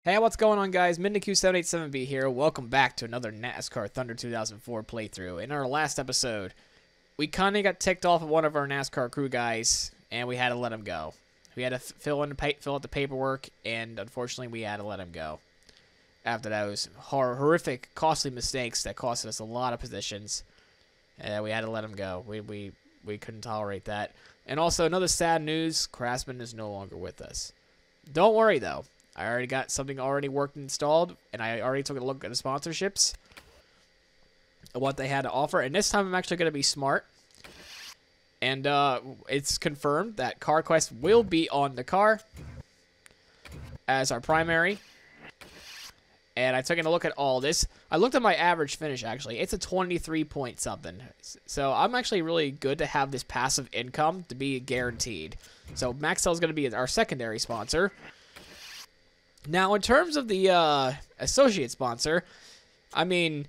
Hey, what's going on, guys? MidniQ787B here. Welcome back to another NASCAR Thunder 2004 playthrough. In our last episode, we kind of got ticked off of one of our NASCAR crew guys, and we had to let him go. We had to fill out the paperwork, and unfortunately, we had to let him go. After those horrific, costly mistakes that costed us a lot of positions, we had to let him go. We couldn't tolerate that. And also, another sad news: Craftsman is no longer with us. Don't worry, though. I already got something already worked and installed, and I already took a look at the sponsorships and what they had to offer. And this time I'm actually going to be smart. And it's confirmed that CarQuest will be on the car as our primary. And I took a look at all this. I looked at my average finish, actually. It's a 23 point something. So I'm actually really good to have this passive income to be guaranteed. So Maxell is going to be our secondary sponsor. Now, in terms of the associate sponsor, I mean,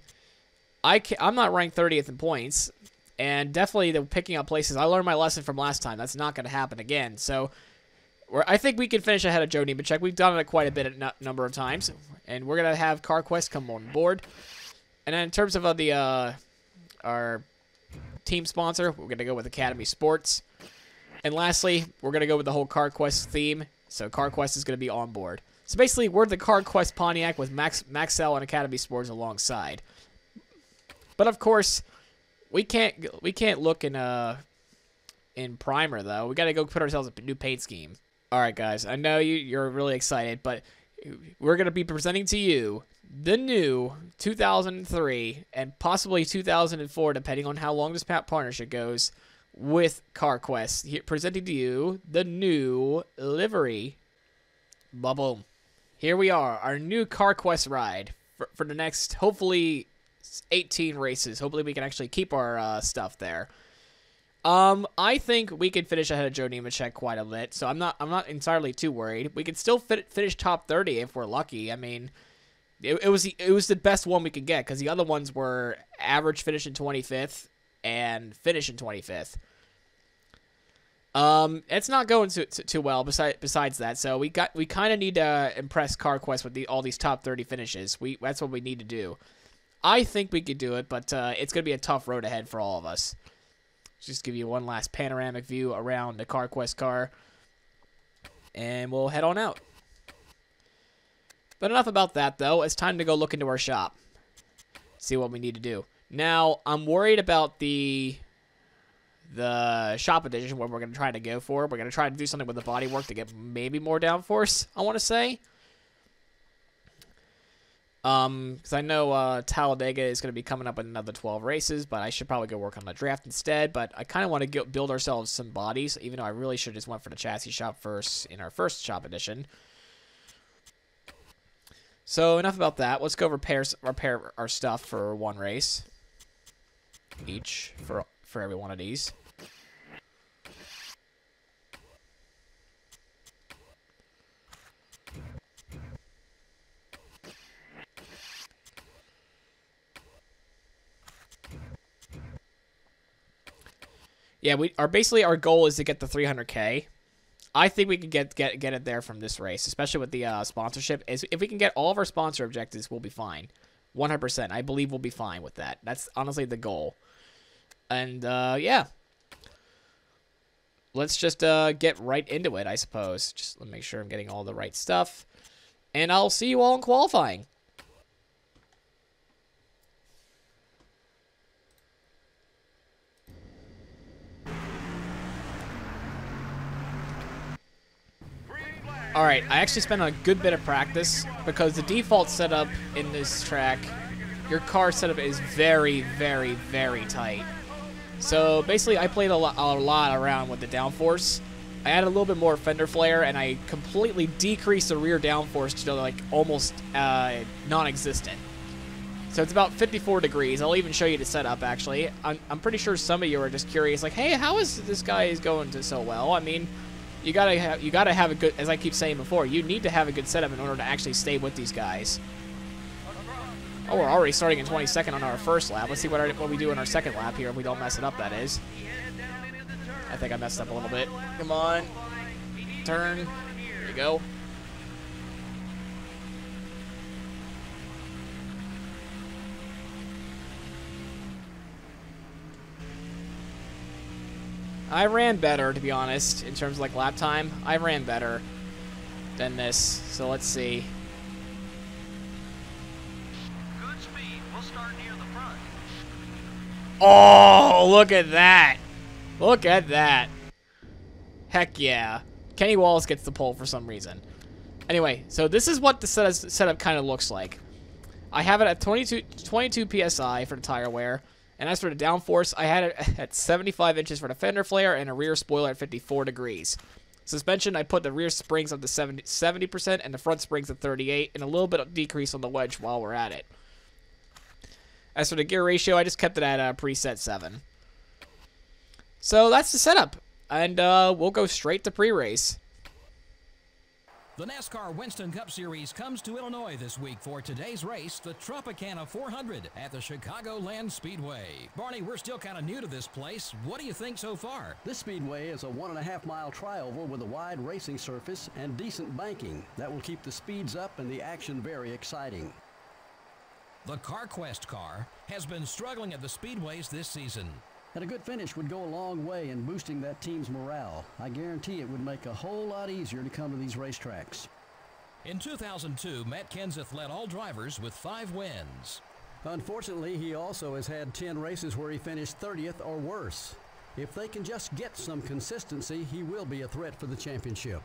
I'm not ranked 30th in points, and definitely the picking up places. I learned my lesson from last time. That's not going to happen again. So, I think we can finish ahead of Joe Nemechek. We've done it quite a bit a number of times, and we're going to have CarQuest come on board. And then in terms of our team sponsor, we're going to go with Academy Sports. And lastly, we're going to go with the whole CarQuest theme. So CarQuest is going to be on board. So basically, we're the CarQuest Pontiac with Maxell and Academy Sports alongside. But of course, we can't look in primer though. We got to go put ourselves a new paint scheme. All right, guys. I know you're really excited, but we're gonna be presenting to you the new 2003 and possibly 2004, depending on how long this partnership goes, with CarQuest. Presenting to you the new livery. Boom. Here we are, our new CarQuest ride for the next, hopefully, 18 races. Hopefully we can actually keep our stuff there. I think we could finish ahead of Joe Nemechek quite a bit, so I'm not entirely too worried. We could still finish top 30 if we're lucky. I mean, it was the best one we could get, because the other ones were average finish in 25th and finish in 25th. It's not going too well besides that, so we kind of need to impress CarQuest with all these top 30 finishes. That's what we need to do. I think we could do it, but it's going to be a tough road ahead for all of us. Just give you one last panoramic view around the CarQuest car, and we'll head on out. But enough about that, though. It's time to go look into our shop, see what we need to do. Now, I'm worried about the shop edition, what we're going to try to go for. We're going to try to do something with the bodywork to get maybe more downforce, I want to say. Because I know Talladega is going to be coming up in another 12 races, but I should probably go work on the draft instead. But I kind of want to build ourselves some bodies, even though I really should have just went for the chassis shop first in our first shop edition. So enough about that. Let's go repair our stuff for one race each for every one of these. Yeah, basically our goal is to get the 300K. I think we can get it there from this race, especially with the sponsorship. If we can get all of our sponsor objectives, we'll be fine. 100%. I believe we'll be fine with that. That's honestly the goal. And yeah, let's just get right into it, I suppose. Just let me make sure I'm getting all the right stuff, and I'll see you all in qualifying. Alright, I actually spent a good bit of practice, because the default setup in this track, your car setup is very, very, very tight. So basically, I played a lot around with the downforce. I added a little bit more fender flare, and I completely decreased the rear downforce to like almost non-existent. So it's about 54 degrees. I'll even show you the setup, actually. I'm pretty sure some of you are just curious, like, hey, how is this guy going so well? I mean, you gotta have a good, as I keep saying before, you need to have a good setup in order to actually stay with these guys. Oh, we're already starting in 22nd on our first lap. Let's see what we do in our second lap here if we don't mess it up, that is. I think I messed up a little bit. Come on. Turn. There we go. I ran better, to be honest, in terms of like lap time. I ran better than this. So let's see. Good speed. We'll start near the front. Oh, look at that. Look at that. Heck yeah. Kenny Wallace gets the pole for some reason. Anyway, so this is what the setup kind of looks like. I have it at 22 PSI for the tire wear. And as for the downforce, I had it at 75 inches for the fender flare and a rear spoiler at 54 degrees. Suspension, I put the rear springs up to 70% and the front springs at 38, and a little bit of decrease on the wedge while we're at it. As for the gear ratio, I just kept it at preset 7. So that's the setup, and we'll go straight to pre-race. The NASCAR Winston Cup Series comes to Illinois this week for today's race, the Tropicana 400 at the Chicagoland Speedway. Barney, we're still kind of new to this place. What do you think so far? This speedway is a 1.5-mile trioval with a wide racing surface and decent banking that will keep the speeds up and the action very exciting. The CarQuest car has been struggling at the speedways this season. And a good finish would go a long way in boosting that team's morale. I guarantee it would make a whole lot easier to come to these racetracks. In 2002, Matt Kenseth led all drivers with 5 wins. Unfortunately, he also has had 10 races where he finished 30th or worse. If they can just get some consistency, he will be a threat for the championship.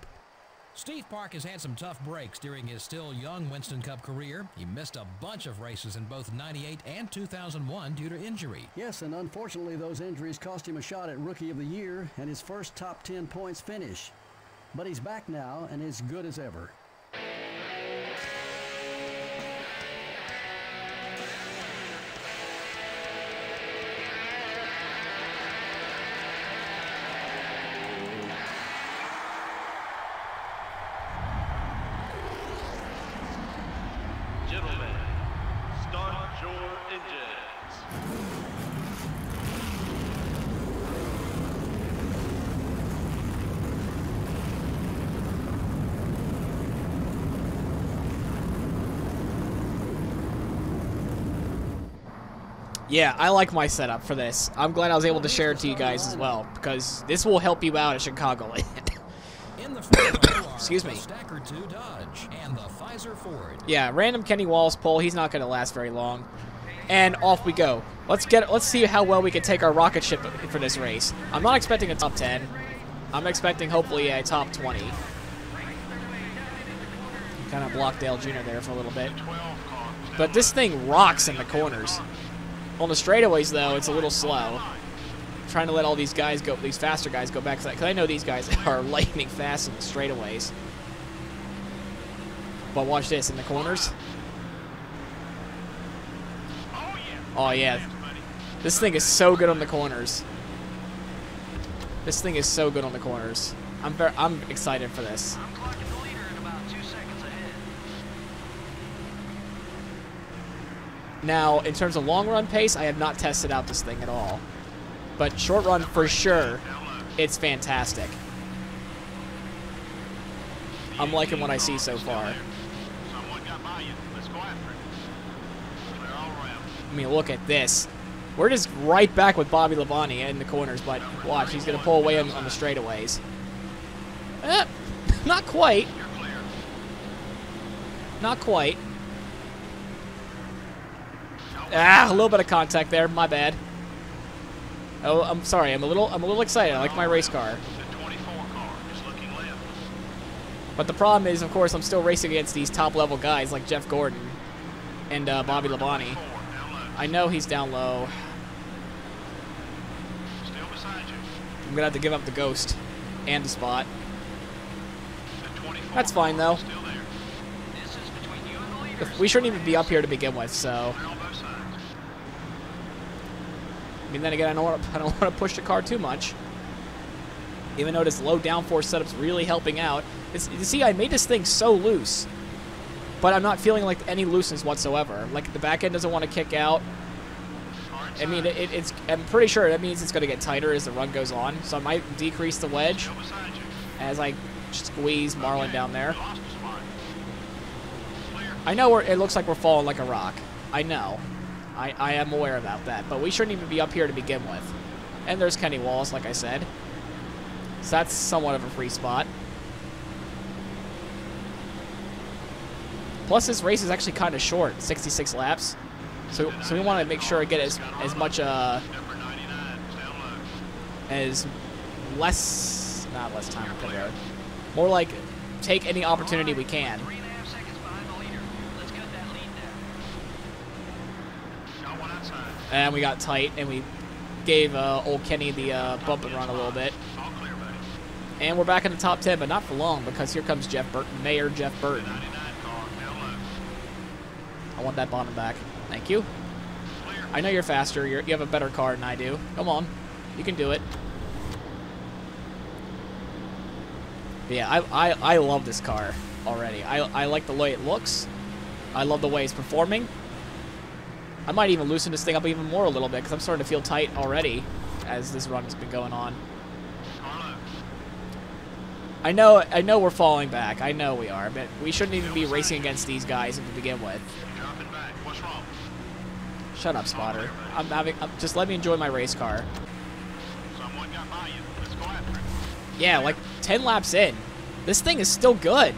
Steve Park has had some tough breaks during his still young Winston Cup career. He missed a bunch of races in both '98 and 2001 due to injury. Yes, and unfortunately those injuries cost him a shot at Rookie of the Year and his first top 10 points finish. But he's back now and as good as ever. Gentlemen, start your engines. Yeah, I like my setup for this. I'm glad I was able to share it to you guys as well, because this will help you out at Chicagoland. In the front row are Excuse me. the Stacker 2 Dodge and the Pfizer Ford. Yeah, random Kenny Wallace pole. He's not going to last very long. And off we go. Let's see how well we can take our rocket ship for this race. I'm not expecting a top 10. I'm expecting hopefully a top 20. Kind of blocked Dale Jr. there for a little bit. But this thing rocks in the corners. On the straightaways, though, it's a little slow. I'm trying to let all these guys go, these faster guys go back, because I know these guys are lightning fast in the straightaways. But watch this, in the corners. Oh, yeah. This thing is so good on the corners. This thing is so good on the corners. I'm excited for this. I'm clocking the leader at about 2 seconds ahead. Now, in terms of long run pace, I have not tested out this thing at all. But short run, for sure, it's fantastic. I'm liking what I see so far. Someone got by you. Let's go after it. Clear all around. I mean, look at this. We're just right back with Bobby Labonte in the corners, but watch, he's going to pull away on the straightaways. Not quite. You're clear. Not quite. Ah, a little bit of contact there. My bad. Oh, I'm sorry. I'm a little excited. I like my race car. The 24 car is looking left. But the problem is, of course, I'm still racing against these top-level guys like Jeff Gordon and Bobby Labonte. Down low. I know he's down low. Still beside you. I'm going to have to give up the ghost and the spot. The 24 That's fine, though. still there. This is between you and the leaders. We shouldn't even be up here to begin with, so... Clear on both sides. I mean, then again, I don't want to push the car too much. Even though this low downforce setup's really helping out. You see, I made this thing so loose, but I'm not feeling like any looseness whatsoever. Like the back end doesn't want to kick out. I mean, it's. I'm pretty sure that means it's going to get tighter as the run goes on. So I might decrease the wedge Still beside you. as I squeeze Marlin down there. Lost a spot. Clear. I know it looks like we're falling like a rock. I know. I am aware about that, but we shouldn't even be up here to begin with. And there's Kenny Wallace, like I said. So that's somewhat of a free spot. Plus, this race is actually kind of short, 66 laps. So we want to make sure I get as much Number 99, down low. as not less time on pit road. More like take any opportunity we can. 3.5 seconds behind the leader. Let's cut that lead down. Got one outside. And we got tight, and we gave old Kenny the bump and run a little bit. All clear, buddy. And we're back in the top 10, but not for long, because here comes Mayor Jeff Burton. 99 car, down low. I want that bottom back. Thank you. Clear. I know you're faster. You have a better car than I do. Come on. You can do it. But yeah, I love this car already. I like the way it looks. I love the way it's performing. I might even loosen this thing up even more a little bit, because I'm starting to feel tight already as this run has been going on. Car low. I know we're falling back. I know we are, but we shouldn't even be racing against these guys to begin with. Dropping back. What's wrong? Shut up, spotter. Just let me enjoy my race car. Someone got by you. Let's go after it. Yeah, like 10 laps in. This thing is still good.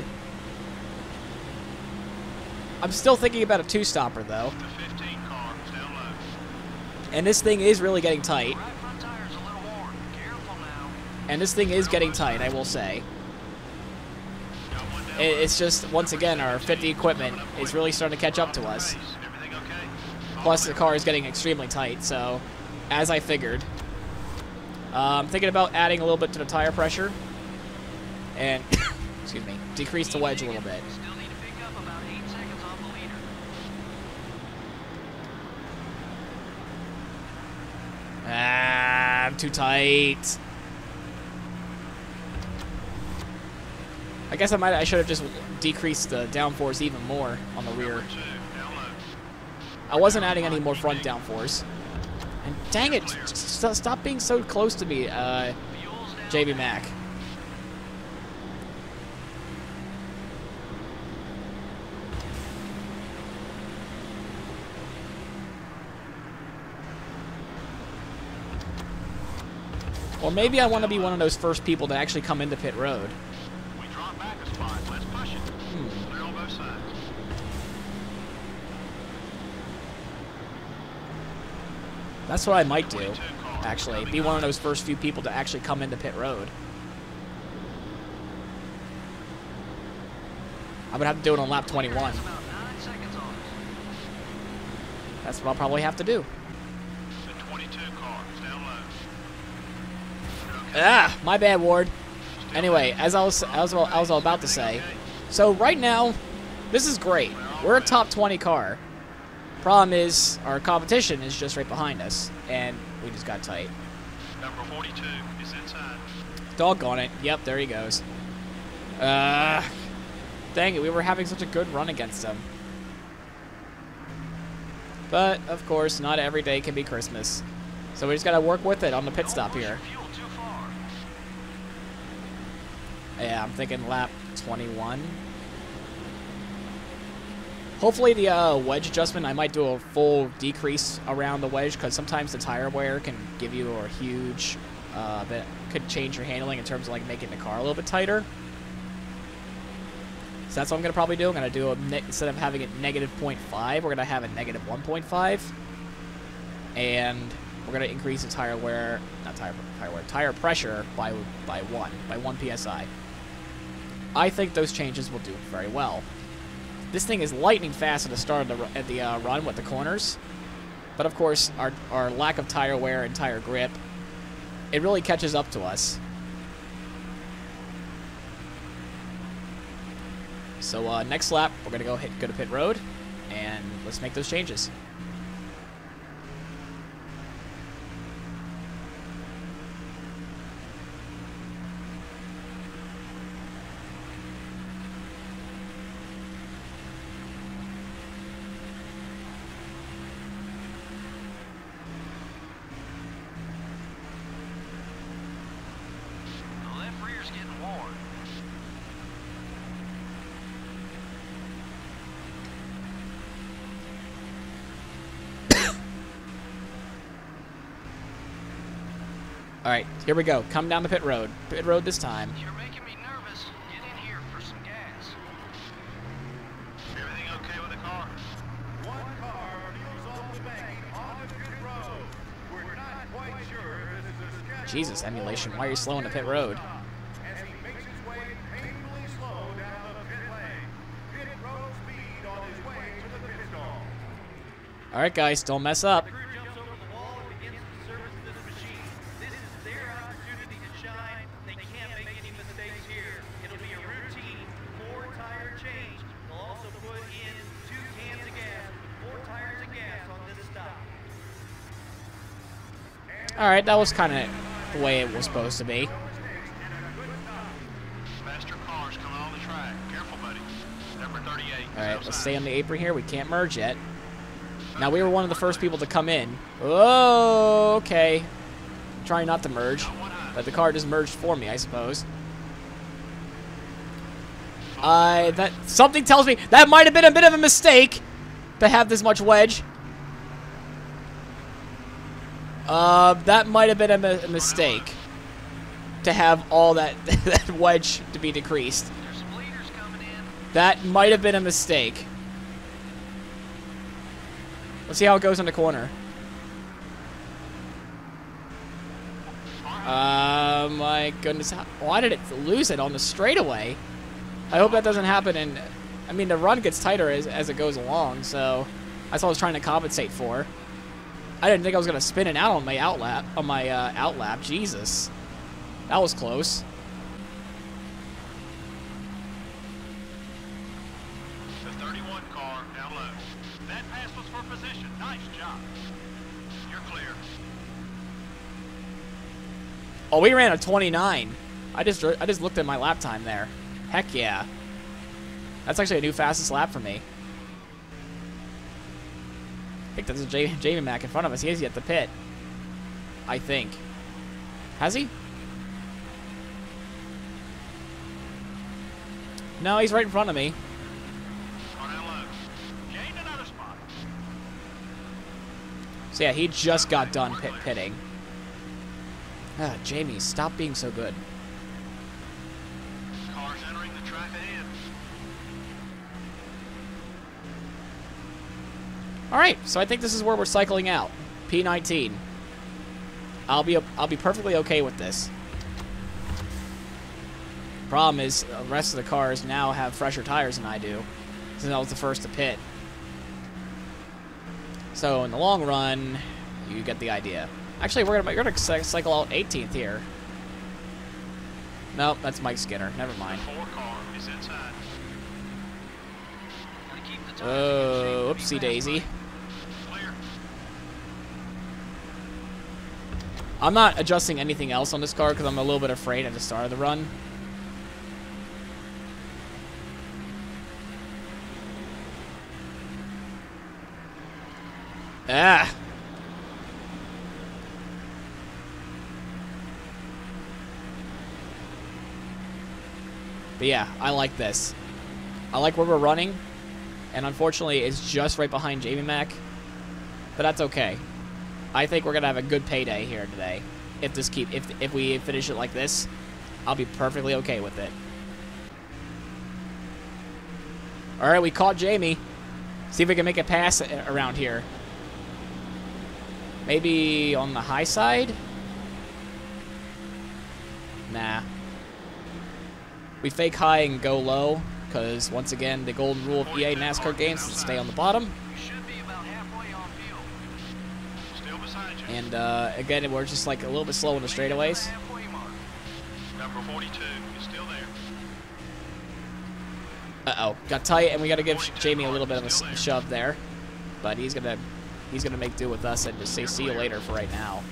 I'm still thinking about a two-stopper, though. The 15 car, down low. And this thing is really getting tight. Right front tire's a little worn. Careful now. And this thing is getting tight, I will say. Got one down low. It's just, once again, our 50 equipment is really starting to catch up to us. Everything okay? Plus, the car is getting extremely tight, so, as I figured. I'm thinking about adding a little bit to the tire pressure. And, excuse me, decrease the wedge a little bit. Still need to pick up about 8 seconds off the leader. Ah, I'm too tight. I guess I should have just decreased the downforce even more on the rear. Number 2, down low. I wasn't adding any more front downforce. And dang it, stop being so close to me, JB Mac. Or maybe I want to be one of those first people to actually come into pit road. We drop back a spot. Let's push it. Clear on both sides. That's what I might do, actually. Be one of those first few people to actually come into pit road. I'm going to have to do it on lap 21. About 9 seconds off. That's what I'll probably have to do. The 22 car, down low. Ah, my bad, Ward. Anyway, as I was about to say, so right now, this is great. We're a top 20 car. Problem is, our competition is just right behind us, and we just got tight. Number 42 is inside. Doggone it. Yep, there he goes. Dang it, we were having such a good run against him. But, of course, not every day can be Christmas. So we just gotta work with it on the pit stop here. Fuel too far. Yeah, I'm thinking lap 21. Hopefully the wedge adjustment, I might do a full decrease around the wedge, because sometimes the tire wear can give you a huge bit, could change your handling in terms of like making the car a little bit tighter. So that's what I'm going to probably do. I'm going to do instead of having it negative 0.5, we're going to have a negative 1.5. And we're going to increase the tire wear, not tire wear, tire pressure by 1 PSI. I think those changes will do very well. This thing is lightning fast at the start of the run with the corners. But of course, our lack of tire wear and tire grip, it really catches up to us. So next lap, we're going to go to pit road, and let's make those changes. The left rear's getting worn. All right, here we go. Come down the pit road. Pit road this time. You're making me nervous. Get in here for some gas. Everything okay with the car? One car peels off the bank onto the pit road. We're not quite sure this is a schedule. Jesus, emulation. Why are you slowing the pit road? As he makes his way painfully slow down the pit lane. Pit road speed on his way to the pit stall. All right, guys, don't mess up. Crew jumps over the wall and begins to service this machine. This is their opportunity to shine. They can't make any mistakes here. It'll be a routine 4-tire change. They'll also put in 2 cans of gas, 4 tires of gas on this stop. All right, that was kind of the way it was supposed to be. Faster cars coming on the track. Careful, buddy. Number 38. All right, let's stay on the apron here. We can't merge yet. Now, we were one of the first people to come in. Oh, okay. Trying not to merge, but the car just merged for me, I suppose. That something tells me that might have been a bit of a mistake to have this much wedge. That might have been a mistake to have all that that wedge to be decreased. There's some leaders coming in. That might have been a mistake. Let's see how it goes in the corner. My goodness. Why did it lose it on the straightaway? I hope that doesn't happen. And I mean, the run gets tighter as it goes along, so that's what I was trying to compensate for. I didn't think I was going to spin it out on my outlap. Jesus. That was close. The 31 car down low. That pass was for position. Nice job. You're clear. Oh, we ran a 29. I just looked at my lap time there. Heck yeah. That's actually a new fastest lap for me. I think that's Jamie Mack in front of us. He is yet the pit. I think. Has he? No, he's right in front of me. Car down low. Gained another spot. So yeah, he just got done pitting. Ah, Jamie, stop being so good. Cars entering the track ahead. All right, so I think this is where we're cycling out. P19. I'll be perfectly okay with this. Problem is, the rest of the cars now have fresher tires than I do, since I was the first to pit. So in the long run, you get the idea. Actually, we're gonna cycle out 18th here. Nope, that's Mike Skinner. Never mind. 4 car is inside. Gotta keep the tires in Oh, good shape. whoopsie daisy. Clear. I'm not adjusting anything else on this car because I'm a little bit afraid at the start of the run. Ah. But yeah, I like this. I like where we're running, and unfortunately, it's just right behind Jamie Mack. But that's okay. I think we're gonna have a good payday here today. If we finish it like this, I'll be perfectly okay with it. All right, we caught Jamie. See if we can make a pass around here. Maybe on the high side? Nah. We fake high and go low, because once again, the golden rule of EA NASCAR games is to stay on the bottom. You should be about halfway on fuel. Still beside you. And again, we're just like a little bit slow in the straightaways. Halfway mark. Number 42 is still there. Uh-oh, got tight, and we got to give Jamie a little bit of a shove there. But he's gonna make do with us and just say see you later for right now.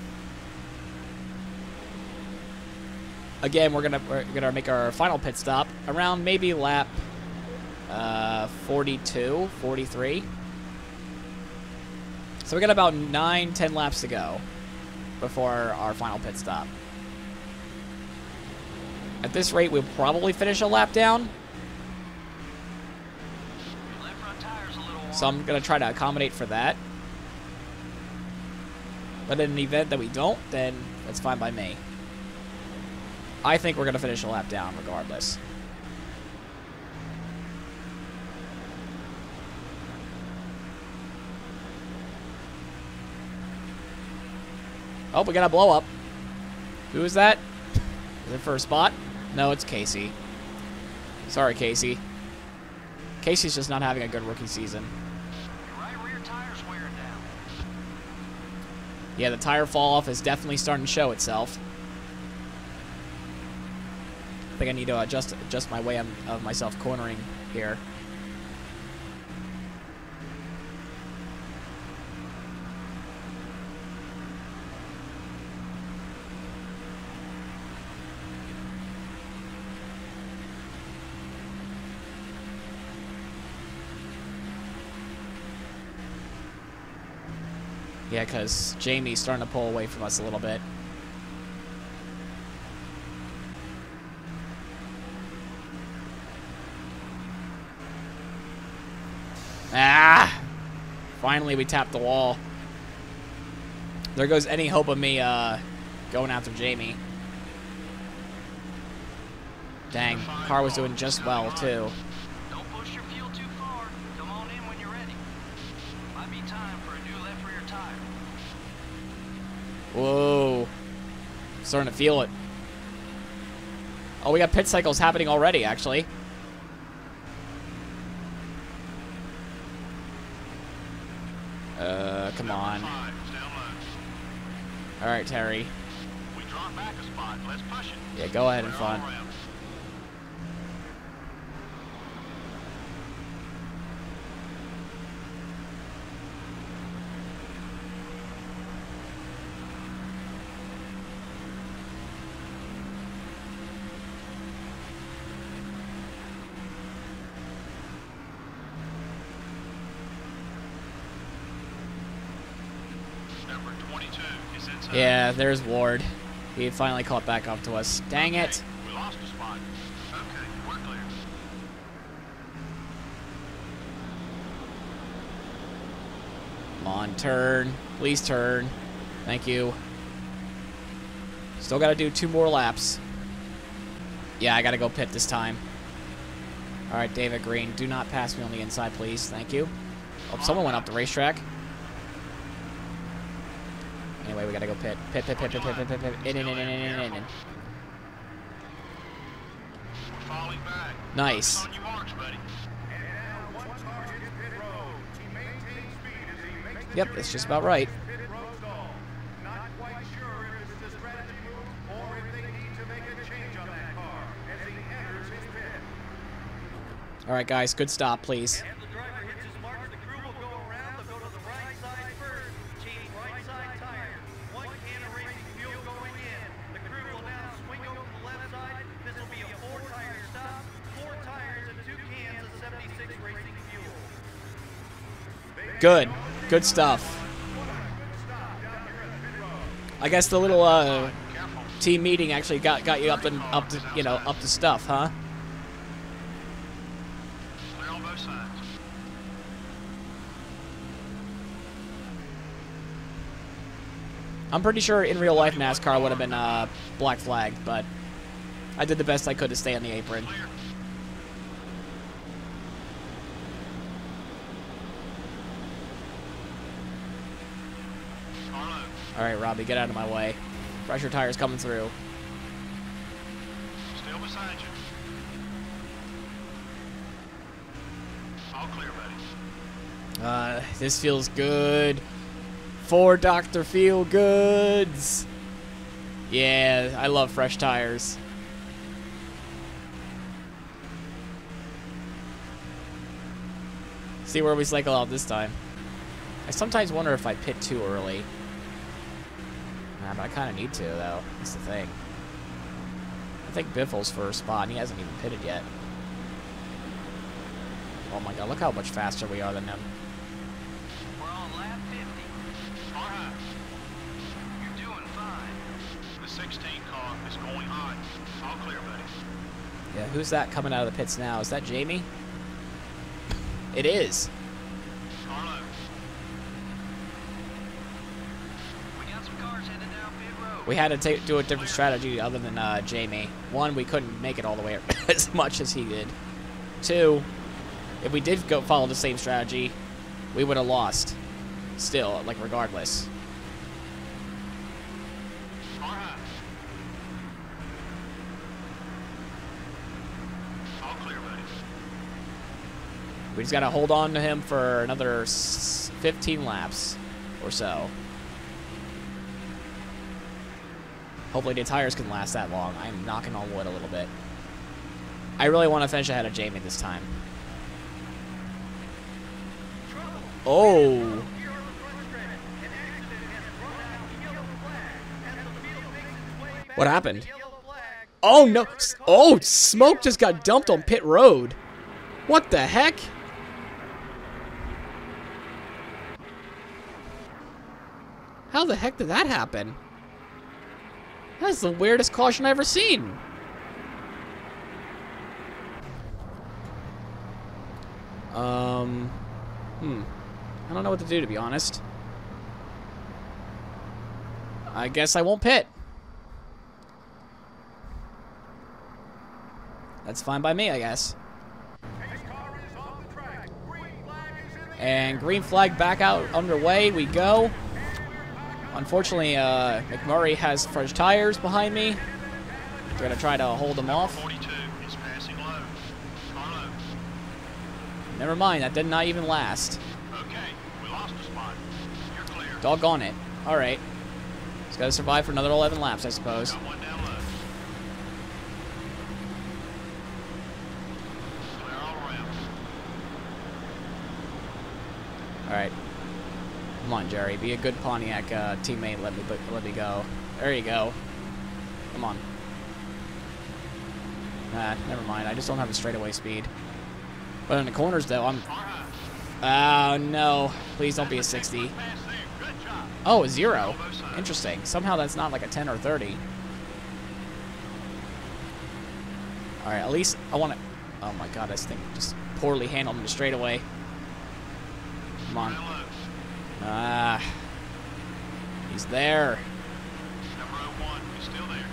Again, we're gonna make our final pit stop around maybe lap 42, 43. So we got about 9-10 laps to go before our final pit stop. At this rate, we'll probably finish a lap down. Left front tire's a little warm. So I'm gonna try to accommodate for that. But in the event that we don't, then That's fine by me. I think we're going to finish a lap down regardless. Oh, we got a blow up. Who is that? Is it for a spot? No, it's Casey. Sorry, Casey. Casey's just not having a good rookie season. Your right rear tire's wearing down. Yeah, the tire fall off is definitely starting to show itself. I think I need to adjust my way of myself cornering here. Yeah, because Jamie's starting to pull away from us a little bit. Ah! Finally, we tapped the wall. There goes any hope of me going after Jamie. Dang, car was doing just well, too. Don't push your fuel too far. Come on in when you're ready. Might be time for a new left rear tire. Whoa. Starting to feel it. Oh, we got pit cycles happening already, actually. Come on. All right, Terry. We drop back a spot. Let's push it. Yeah, go ahead and fun. Number 22 is inside. Yeah, there's Ward. He finally caught back up to us. Dang it. We lost a spot. Okay, we're clear. Come on, turn. Please turn. Thank you. Still got to do 2 more laps. Yeah, I got to go pit this time. All right, David Green, do not pass me on the inside, please. Thank you. Oh, someone went up the racetrack. Anyway, we got to go pit. Pit. In. We're falling back. Nice. Focus on your marks, buddy. And now one car hits pit road. He maintains speed as he makes the Yep, that's just about right. pit road stall. Not quite sure if this is a strategy move or if they need to make a change on that car as he enters his pit. All right, guys, good stop, please. As the driver hits his mark, the crew will go around. They'll go to the right side first. Change right side tire. 1 can of racing fuel going in. The crew will now swing over to the left side. This will be a 4-tire stop. 4 tires and 2 cans of 76 racing fuel. Good. Good stuff. I guess the little team meeting actually got you up to stuff, huh? Clear on both sides. I'm pretty sure in real life NASCAR would have been black flagged, but I did the best I could to stay on the apron. Clear. Carlo, All right, Robbie, get out of my way. Pressure tires coming through. still beside you. All clear, buddy. This feels good. For Dr. Feel Goods. Yeah, I love fresh tires. See where we cycle out this time. I sometimes wonder if I pit too early. But I kind of need to, though. That's the thing. I think Biffle's first spot, and he hasn't even pitted yet. Oh my god, look how much faster we are than him. We're on lap 50. All right. You're doing fine. The 16 car is going hot. All clear, buddy. Yeah, who's that coming out of the pits now? Is that Jamie? It is. Carlo. We got some cars headed down pit road. We had to do a different strategy other than Jamie. One, we couldn't make it all the way as much as he did. Two, if we did go follow the same strategy, we would have lost. Still, like, regardless. All clear, buddy. We just got to hold on to him for another 15 laps or so. Hopefully the tires can last that long. I'm knocking on wood a little bit. I really want to finish ahead of Jamie this time. Oh. What happened? Oh, no. Oh, smoke just got dumped on pit road. What the heck? How the heck did that happen? That's the weirdest caution I've ever seen. I don't know what to do, to be honest. I guess I won't pit. That's fine by me, I guess. And green flag back out underway. We go. Unfortunately, McMurray has fresh tires behind me. We're going to try to hold them off. 42 is passing low. Car low. Never mind, that did not even last. Okay, we lost a spot. You're clear. Doggone it. Alright. Just got to survive for another 11 laps, I suppose. Got one down low. Clear all around. Alright. Come on, Jerry. Be a good Pontiac teammate. Let me go. There you go. Come on. Nah, never mind. I just don't have the straightaway speed. But in the corners, though, I'm... Oh, no. Please don't be a 60. Oh, a 0. Interesting. Somehow that's not like a 10 or 30. Alright, at least I want to... Oh, my God. This thing just poorly handled in the straightaway. Come on. Ah. He's there. Number 01 is still there.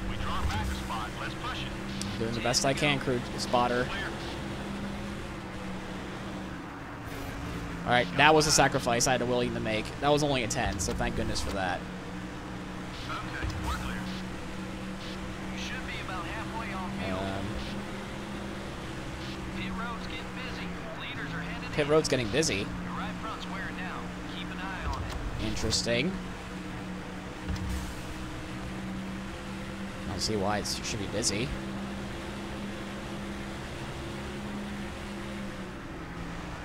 We draw back a spot. Let's push it. Doing the best I can, crew spotter. Alright, that was a sacrifice I had a willing to make. That was only a 10, so thank goodness for that. Okay, we're clear. You should be about halfway on fuel. Pit road's getting busy. Leaders are headed Pit road's getting busy. Your right front's wearing down. Keep an eye on it. Interesting. I don't see why it should be busy.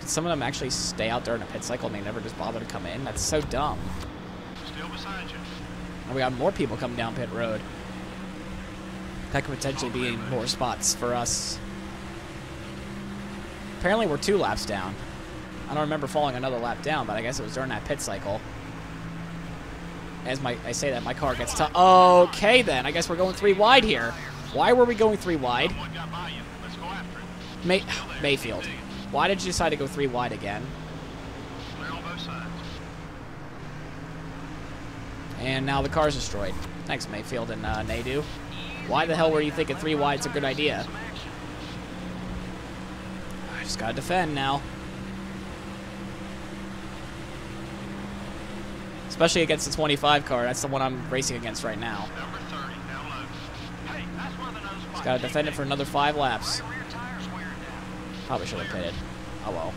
Did some of them actually stay out there in a pit cycle and they never just bother to come in? That's so dumb. Still beside you. And we got more people coming down pit road. That could potentially be more spots for us. Apparently we're 2 laps down. I don't remember falling another lap down, but I guess it was during that pit cycle. As I say that, my car gets tough. Okay, then. I guess we're going 3 wide here. Why were we going 3 wide? Someone got by you. Let's go after it. Mayfield. Why did you decide to go 3 wide again? Clear on both sides. And now the car's destroyed. Thanks, Mayfield and Nadu. Why the hell were you thinking 3 wide's a good idea? I just gotta defend now. Especially against the 25 car. That's the one I'm racing against right now. Number 30, down low. Hey, that's one of the nose spots. Just gotta defend it for another 5 laps. Rear tire's wearing down. Probably should have pitted. Oh well.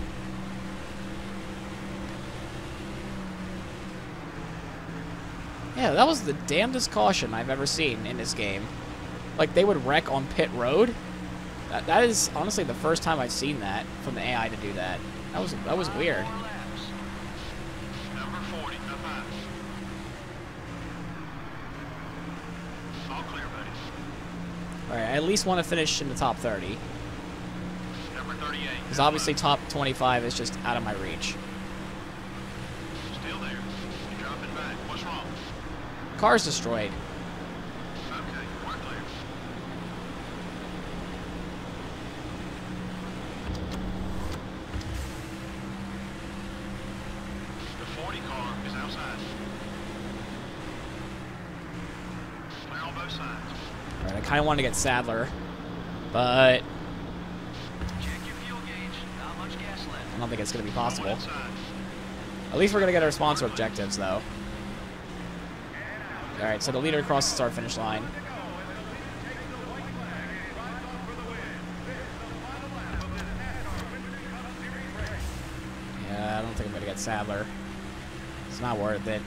Yeah, that was the damnedest caution I've ever seen in this game. Like, they would wreck on pit road. That is honestly the first time I've seen that from the AI to do that. That was weird. More laps. Number 40, up high. All clear, buddy. Alright, I at least want to finish in the top 30. Number 38. Because obviously top 25 is just out of my reach. Still there. You're dropping back. What's wrong? Car's destroyed. Okay, we're clear. The 40 car is outside. both sides. All right, I kind of wanted to get Sadler, but Check your fuel gauge. Not much gas left. I don't think it's going to be possible. Inside. At least we're going to get our sponsor objectives, though. All right, so the leader crosses the start-finish line. Yeah, I don't think I'm going to get Sadler. It's not worth it.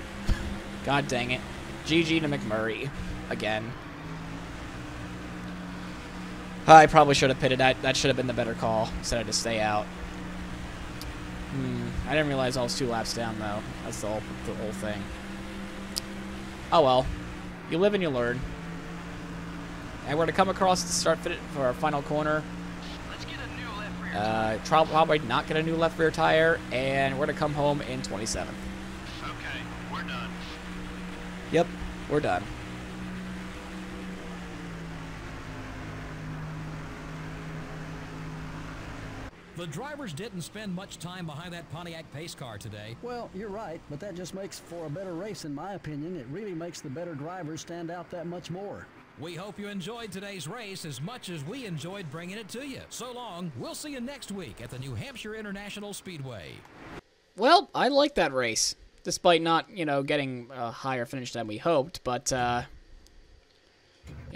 God dang it. GG to McMurray. Again. I probably should have pitted. That should have been the better call instead of to stay out. I didn't realize I was 2 laps down, though. That's the whole thing. Oh, well. You live and you learn. And we're going to come across the start fit for our final corner. Let's get a new left rear tire. Probably not get a new left rear tire, and we're going to come home in 27th. Okay, we're done. Yep, we're done. The drivers didn't spend much time behind that Pontiac pace car today. Well, you're right, but that just makes for a better race in my opinion. It really makes the better drivers stand out that much more. We hope you enjoyed today's race as much as we enjoyed bringing it to you. So long. We'll see you next week at the New Hampshire International Speedway. Well, I like that race, despite not, getting a higher finish than we hoped. But, yeah,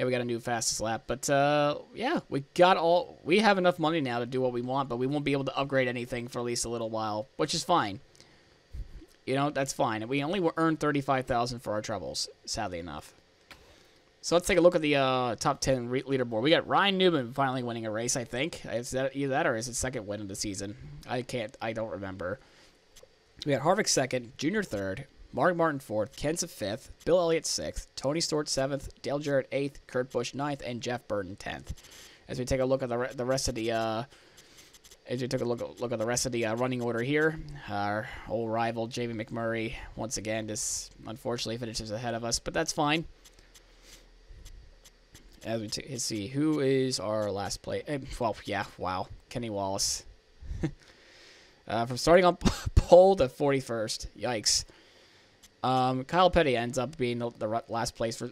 we got a new fastest lap. But, yeah, we have enough money now to do what we want, but we won't be able to upgrade anything for at least a little while, which is fine. That's fine. We only earned $35,000 for our troubles, sadly enough. So let's take a look at the top 10 leaderboard. We got Ryan Newman finally winning a race, I think. Is that either that or is it second win of the season? I don't remember. We got Harvick second, Junior third, Mark Martin fourth, Kenseth fifth, Bill Elliott sixth, Tony Stewart seventh, Dale Jarrett eighth, Kurt Busch ninth, and Jeff Burton 10th. As we take a look at the rest of the running order here, our old rival Jamie McMurray once again just unfortunately finishes ahead of us, but that's fine. As we see who is our last place. Well, yeah, wow, Kenny Wallace. From starting on pole to 41st, yikes. Kyle Petty ends up being the last place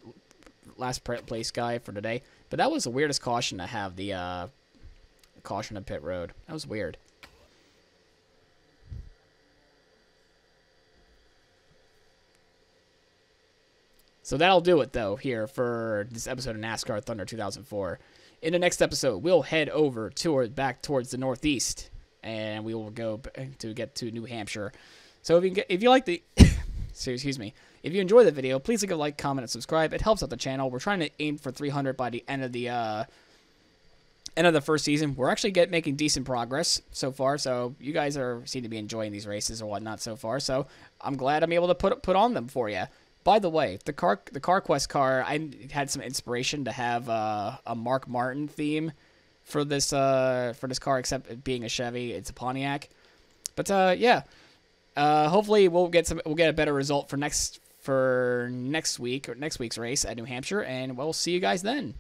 guy for today, but that was the weirdest caution to have the caution of pit road. That was weird. So that'll do it, though, here for this episode of NASCAR Thunder 2004. In the next episode, we'll head over back towards the northeast, and we will go to get to New Hampshire. So if you like the, so excuse me, if you enjoy the video, please leave a like, comment, and subscribe. It helps out the channel. We're trying to aim for 300 by the end of the first season. We're actually making decent progress so far. So you guys seem to be enjoying these races or whatnot so far. So I'm glad I'm able to put on them for you. By the way, the CarQuest car, I had some inspiration to have a Mark Martin theme for this car, except it being a Chevy, it's a Pontiac. But yeah, hopefully we'll get a better result for next week's race at New Hampshire, and we'll see you guys then.